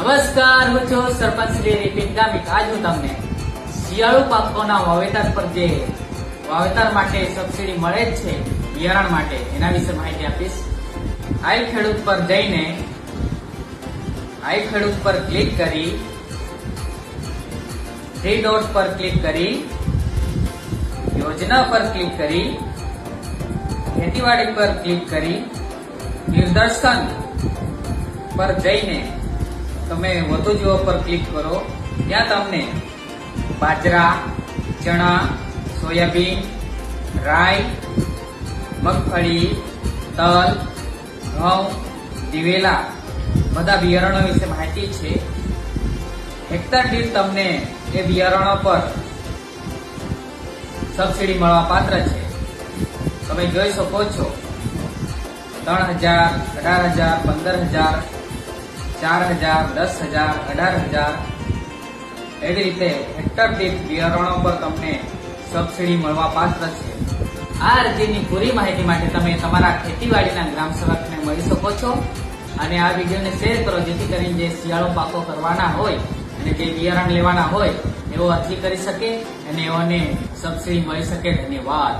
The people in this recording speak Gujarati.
નમસ્કાર, હું છું સરપંચ શ્રી રિપિન ગામિત. આજ હું તમને શિયાળુ પાકોના વાવેતર પર જે વાવેતર માટે સબસિડી મળે જ છે બિયારણ માટે, એના વિશે માહિતી આપીશ. આઈ ખેડૂત પર જઈને આઈ ખેડૂત પર ક્લિક કરી, થ્રી ડોટ પર ક્લિક કરી, યોજના પર ક્લિક કરી, ખેતીવાડી પર ક્લિક કરી, નિદર્શન પર જઈને તમે વધુ જોવા પર ક્લિક કરો. ત્યાં તમને બાજરા, ચણા, સોયાબીન, રાઈ, મગફળી, તલ, ઘઉં, દિવેલા બધા બિયારણો વિશે માહિતી છે. હેક્ટર દીઠ તમને એ બિયારણો પર સબસિડી મળવા પાત્ર છે. તમે જોઈ શકો છો 3,000, 18,000, 15,000, 4,000, 10,000, 18,000 એવી રીતે હેક્ટર દીઠ બિયારણો પર તમને સબસિડી મળવા પાત્ર છે. આ અરજીની પૂરી માહિતી માટે તમે તમારા ખેતીવાડીના ગ્રામ સેવકને મળી શકો છો. અને આ વિડીયોને શેર કરો, જેથી કરીને જે શિયાળુ પાકો કરવાના હોય અને જે બિયારણ લેવાના હોય એવો અરજી કરી શકે અને એઓને સબસિડી મળી શકે. ધન્યવાદ.